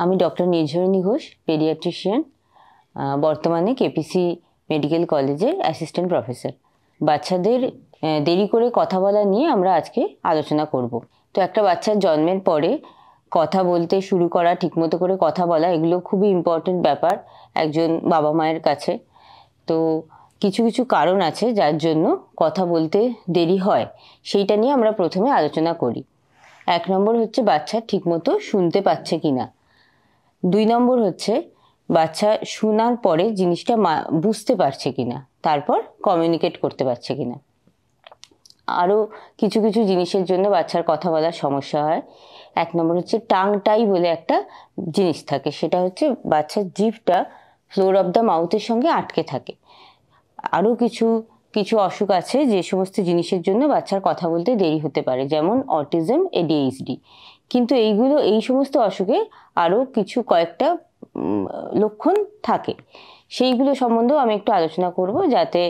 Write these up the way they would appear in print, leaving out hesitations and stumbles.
আমি doctor নির্ঝরিণী Ghosh, paediatrician, বর্তমানে KPC medical কলেজের অ্যাসিস্ট্যান্ট প্রফেসর। বাচ্চাদের দেরি করে কথা বলা নিয়ে আমরা আজকে আলোচনা করব। তো একটা বাচ্চার জন্মের পরে কথা বলতে শুরু করা, ঠিকমতো করে কথা বলা, এগুলো খুবই ইম্পর্টেন্ট ব্যাপার একজন বাবা মায়ের কাছে। তো কিছু কিছু কারণ আছে যার জন্য কথা বলতে দেরি হয়, সেইটা নিয়ে আমরা প্রথমে আলোচনা করি। 1 নম্বর হচ্ছে বাচ্চা ঠিকমতো শুনতে পাচ্ছে কিনা। 2 নম্বর হচ্ছে বাচ্চা শোনার পরে জিনিসটা বুঝতে পারছে কিনা, তারপর কমিউনিকেট করতে পারছে কিনা। আরও কিছু কিছু জিনিসের জন্য বাচ্চার কথা বলার সমস্যা হয়। 1 নম্বর হচ্ছে টাং টাই বলে একটা জিনিস থাকে, সেটা হচ্ছে বাচ্চার জিভটা ফ্লোর অফ দ্য মাউথের সঙ্গে আটকে থাকে। আরও কিছু কিছু অসুখ আছে যে সমস্ত জিনিসের জন্য বাচ্চার কথা বলতে দেরি হতে পারে, যেমন অটিজম, ADHD। কিন্তু এই সমস্ত অসুখে আরও কয়েকটা লক্ষণ থাকে, সেইগুলো সম্বন্ধেও আমি একটু আলোচনা করব, যাতে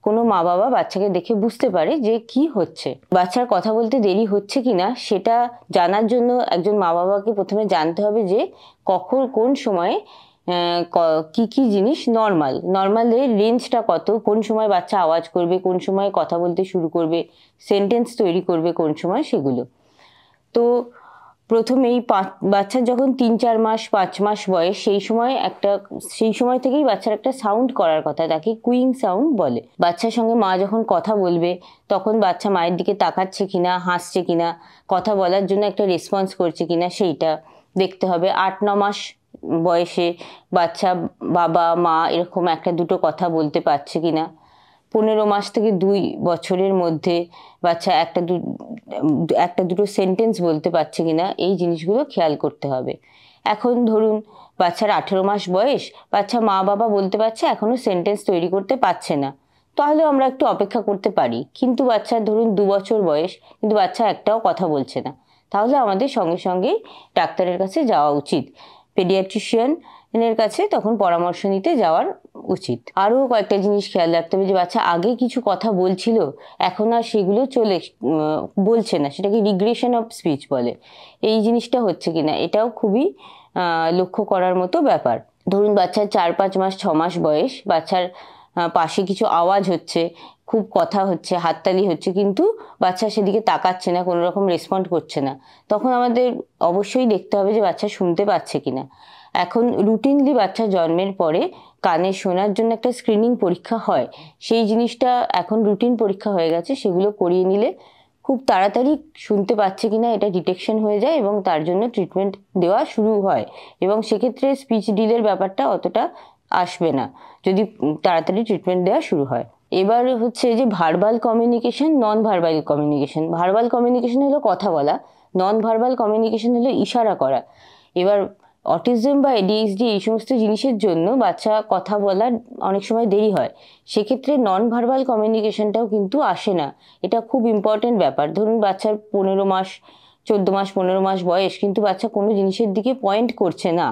কোনো মা বাবা বাচ্চাকে দেখে বুঝতে পারে যে কি হচ্ছে। বাচ্চার কথা বলতে দেরি হচ্ছে কিনা সেটা জানার জন্য একজন মা বাবাকে প্রথমে জানতে হবে যে কখন কোন সময়ে কি কি জিনিস নর্মালের রেঞ্জটা কত, কোন সময় বাচ্চা আওয়াজ করবে, কোন সময় কথা বলতে শুরু করবে, সেন্টেন্স তৈরি করবে কোন সময়, সেগুলো। তো প্রথমেই বাচ্চার যখন 3-4 মাস 5 মাস বয়স, সেই সময় থেকেই বাচ্চার একটা সাউন্ড করার কথা, তাকে কুইং সাউন্ড বলে। বাচ্চার সঙ্গে মা যখন কথা বলবে তখন বাচ্চা মায়ের দিকে তাকাচ্ছে কিনা, হাসছে কিনা, কথা বলার জন্য একটা রেসপন্স করছে কিনা, সেইটা দেখতে হবে। 8-9 মাস বয়সে বাচ্চা বাবা মা এরকম একটা দুটো কথা বলতে পারছে কিনা। 15 মাস থেকে 2 বছরের মধ্যে বাচ্চা একটা দুটো সেন্টেন্স বলতে পারছে কিনা, এই জিনিসগুলো খেয়াল করতে হবে। এখন ধরুন বাচ্চার 18 মাস বয়স, বাচ্চা মা বাবা বলতে পারছে, এখনো সেন্টেন্স তৈরি করতে পারছে না, তাহলে আমরা একটু অপেক্ষা করতে পারি। কিন্তু বাচ্চার ধরুন 2 বছর বয়স, কিন্তু বাচ্চা একটাও কথা বলছে না, তাহলে আমাদের সঙ্গে সঙ্গেই ডাক্তারের কাছে যাওয়া উচিত, পেডিয়াট্রিশিয়ানের কাছে তখন পরামর্শ নিতে যাওয়ার উচিত। আরও কয়েকটা জিনিস খেয়াল রাখতে হবে যে বাচ্চা আগে কিছু কথা বলছিল, এখন আর সেগুলো বলছে না, সেটাকে রিগ্রেশন অফ স্পিচ বলে। এই জিনিসটা হচ্ছে কিনা, এটাও খুবই লক্ষ্য করার মতো ব্যাপার। ধরুন বাচ্চার 4-5 মাস 6 মাস বয়স, বাচ্চার পাশে কিছু আওয়াজ হচ্ছে, খুব কথা হচ্ছে, হাততালি হচ্ছে, কিন্তু বাচ্চা সেদিকে তাকাচ্ছে না, কোনো রকম রেসপন্ড করছে না, তখন আমাদের অবশ্যই দেখতে হবে যে বাচ্চা শুনতে পাচ্ছে কিনা। এখন রুটিনলি বাচ্চা জন্মের পরে কানে শোনার জন্য একটা স্ক্রিনিং পরীক্ষা হয়, সেই জিনিসটা এখন রুটিন পরীক্ষা হয়ে গেছে, সেগুলো করিয়ে নিলে খুব তাড়াতাড়ি শুনতে পাচ্ছে কিনা এটা ডিটেকশন হয়ে যায় এবং তার জন্য ট্রিটমেন্ট দেওয়া শুরু হয়, এবং সেক্ষেত্রে স্পিচ ডিলের ব্যাপারটা অতটা আসবে না যদি তাড়াতাড়ি ট্রিটমেন্ট দেওয়া শুরু হয়। এবার হচ্ছে যে verbal communication, non verbal communication. Verbal communication হলো কথা বলা, নন ভার্বাল কমিউনিকেশন হলো ইশারা করা। এবার অটিজম বা ADHD এই সমস্ত জিনিসের জন্য বাচ্চা কথা বলার অনেক সময় দেরি হয়, সেক্ষেত্রে নন ভার্বাল কমিউনিকেশনটাও কিন্তু আসে না। এটা খুব ইম্পর্টেন্ট ব্যাপার। ধরুন বাচ্চার 14 মাস 14 মাস 15 মাস বয়স, কিন্তু বাচ্চা কোনো জিনিসের দিকে পয়েন্ট করছে না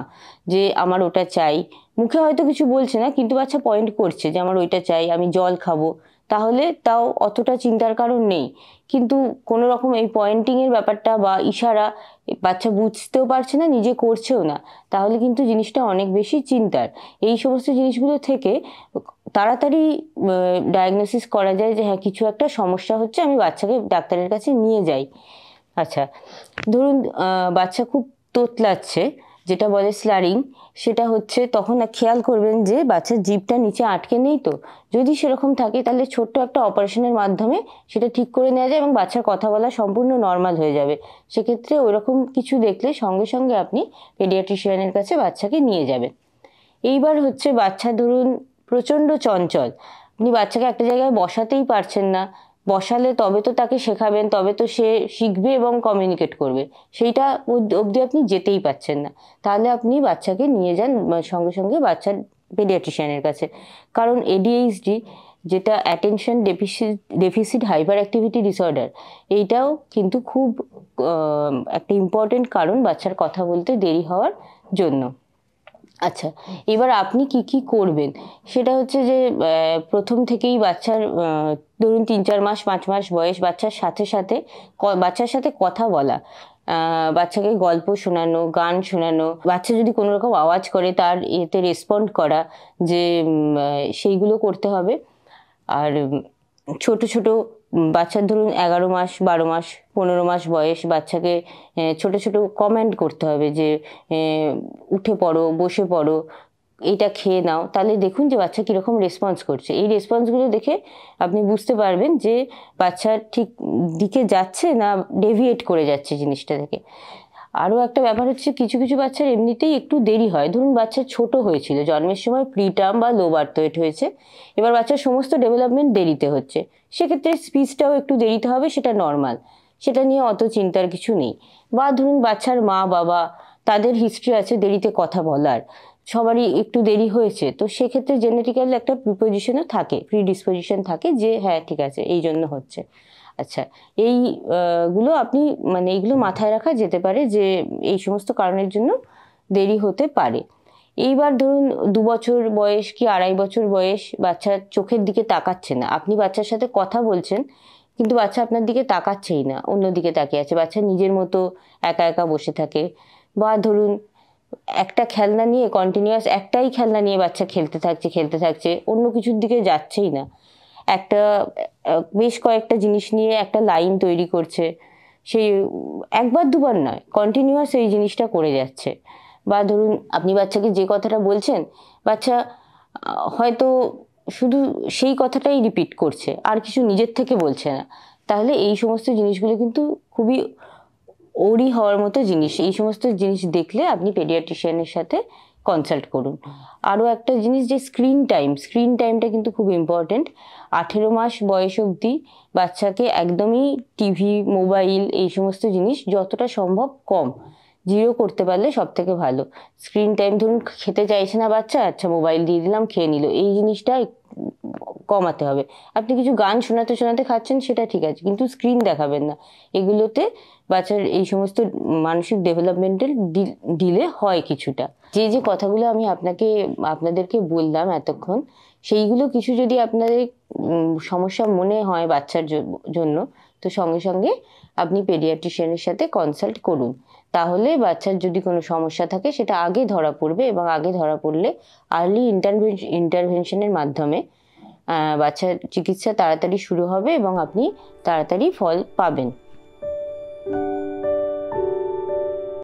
যে আমার ওটা চাই, মুখে হয়তো কিছু বলছে না, কিন্তু বাচ্চা পয়েন্ট করছে যে আমার ওইটা চাই, আমি জল খাবো, তাহলে তাও অতটা চিন্তার কারণ নেই। কিন্তু কোনো রকম এই পয়েন্টিংয়ের ব্যাপারটা বা ইশারা বাচ্চা বুঝতেও পারছে না, নিজে করছেও না, তাহলে কিন্তু জিনিসটা অনেক বেশি চিন্তার। এই সমস্ত জিনিসগুলো থেকে তাড়াতাড়ি ডায়াগনোসিস করা যায় যে হ্যাঁ কিছু একটা সমস্যা হচ্ছে, আমি বাচ্চাকে ডাক্তারের কাছে নিয়ে যাই। আচ্ছা, ধরুন বাচ্চা খুব তোতলাচ্ছে, যেটা বলে স্লারিং, সেটা হচ্ছে তখন খেয়াল করবেন যে বাচ্চার জিভটা নিচে আটকে নেই। তো যদি সেরকম থাকে তাহলে ছোট্ট একটা অপারেশনের মাধ্যমে সেটা ঠিক করে নেওয়া যায় এবং বাচ্চার কথা বলা সম্পূর্ণ নর্মাল হয়ে যাবে। সেক্ষেত্রে ওরকম কিছু দেখলে সঙ্গে সঙ্গে আপনি পেডিয়াট্রিশিয়ানের কাছে বাচ্চাকে নিয়ে যাবেন। এইবার হচ্ছে বাচ্চা ধরুন প্রচণ্ড চঞ্চল, আপনি বাচ্চাকে একটা জায়গায় বসাতেই পারছেন না, বসালে তবে তো তাকে শেখাবেন, তবে তো সে শিখবে এবং কমিউনিকেট করবে, সেইটা অবধি আপনি যেতেই পারছেন না, তাহলে আপনি বাচ্চাকে নিয়ে যান সঙ্গে সঙ্গে বাচ্চার পেডিয়াট্রিশিয়ানের কাছে। কারণ ADHD, যেটা attention deficit hyper activity disorder, এইটাও কিন্তু খুব একটা ইম্পর্টেন্ট কারণ বাচ্চার কথা বলতে দেরি হওয়ার জন্য। আচ্ছা, এবার আপনি কি কি করবেন সেটা হচ্ছে যে প্রথম থেকেই বাচ্চার ধরুন 3-4 মাস 5 মাস বয়স, বাচ্চার সাথে কথা বলা, বাচ্চাকে গল্প শোনানো, গান শোনানো, বাচ্চা যদি কোনো রকম আওয়াজ করে তার এতে রেসপন্ড করা, যে সেইগুলো করতে হবে। আর ছোট ছোট বাচ্চার ধরুন 11 মাস, 12 মাস, 15 মাস বয়স বাচ্চাকে ছোট ছোট কমেন্ট করতে হবে, যে উঠে পড়ো, বসে পড়ো, এইটা খেয়ে নাও। তাহলে দেখুন যে বাচ্চা কীরকম রেসপন্স করছে। এই রেসপন্সগুলো দেখে আপনি বুঝতে পারবেন যে বাচ্চা ঠিক দিকে যাচ্ছে না ডেভিয়েট করে যাচ্ছে জিনিসটা থেকে। আরও একটা ব্যাপার হচ্ছে, কিছু কিছু বাচ্চার এমনিতেই একটু দেরি হয়। ধরুন বাচ্চা ছোট হয়েছিল, জন্মের সময় প্রিটার্ম বা লো বার্থ ওয়েট হয়েছে, এবার বাচ্চার সমস্ত ডেভেলপমেন্ট দেরিতে হচ্ছে, সেক্ষেত্রে স্পিচটাও একটু দেরিতে হবে, সেটা নর্মাল, সেটা নিয়ে অত চিন্তার কিছু নেই। বা ধরুন বাচ্চার মা বাবা, তাদের হিস্ট্রি আছে দেরিতে কথা বলার, সবারই একটু দেরি হয়েছে, তো সেক্ষেত্রে জেনেটিক্যাল একটা প্রিপোজিশনও থাকে, প্রিডিসপোজিশন থাকে, যে হ্যাঁ ঠিক আছে এই জন্য হচ্ছে। আচ্ছা, এই গুলো আপনি মানে এইগুলো মাথায় রাখা যেতে পারে যে এই সমস্ত কারণের জন্য দেরি হতে পারে। এইবার ধরুন 2 বছর বয়স কি 2.5 বছর বয়স, বাচ্চা চোখের দিকে তাকাচ্ছে না, আপনি বাচ্চার সাথে কথা বলছেন কিন্তু বাচ্চা আপনার দিকে তাকাচ্ছেই না, অন্যদিকে তাকিয়ে আছে, বাচ্চা নিজের মতো একা একা বসে থাকে। বা ধরুন একটা খেলনা নিয়ে কন্টিনিউয়াস একটাই খেলনা নিয়ে বাচ্চা খেলতে থাকছে, অন্য কিছুর দিকে যাচ্ছেই না, একটা বেশ কয়েকটা জিনিস নিয়ে একটা লাইন তৈরি করছে, সেই একবার দুবার নয়, কন্টিনিউয়াস এই জিনিসটা করে যাচ্ছে। বা ধরুন আপনি বাচ্চাকে যে কথাটা বলছেন, বাচ্চা হয়তো শুধু সেই কথাটাই রিপিট করছে, আর কিছু নিজের থেকে বলছে না, তাহলে এই সমস্ত জিনিসগুলো কিন্তু খুবই ওরই হওয়ার মতো জিনিস। এই সমস্ত জিনিস দেখলে আপনি পেডিয়াট্রিশিয়ানের সাথে কনসাল্ট করুন। আরও একটা জিনিস, যে স্ক্রিন টাইমটা কিন্তু খুব ইম্পর্টেন্ট। 18 মাস বয়স অবধি বাচ্চাকে একদমই টিভি, মোবাইল, এই সমস্ত জিনিস যতটা সম্ভব কম, 0 করতে পারলে সব থেকে ভালো। স্ক্রিন টাইম ধরুন খেতে চাইছে না বাচ্চা, আচ্ছা মোবাইল দিয়ে দিলাম, খেয়ে নিল, এই জিনিসটা কমাতে হবে। আপনি কিছু গান শোনাতে শোনাতে খাচ্ছেন, সেটা ঠিক আছে, কিন্তু স্ক্রিন দেখাবেন না। এগুলোতে বাচ্চার এই সমস্ত মানসিক ডেভেলপমেন্টাল ডিলে হয় কিছুটা। যে যে কথাগুলো আমি আপনাদেরকে বললাম এতক্ষণ, সেইগুলো কিছু যদি আপনাদের সমস্যা মনে হয় বাচ্চার জন্য, তো সঙ্গে সঙ্গে আপনি পেডিয়াট্রিশিয়ানের সাথে কনসাল্ট করুন। তাহলে বাচ্চার যদি কোনো সমস্যা থাকে সেটা আগে ধরা পড়বে, এবং আগে ধরা পড়লে আর্লি ইন্টারভেনশনের মাধ্যমে বাচ্চার চিকিৎসা তাড়াতাড়ি শুরু হবে এবং আপনি তাড়াতাড়ি ফল পাবেন।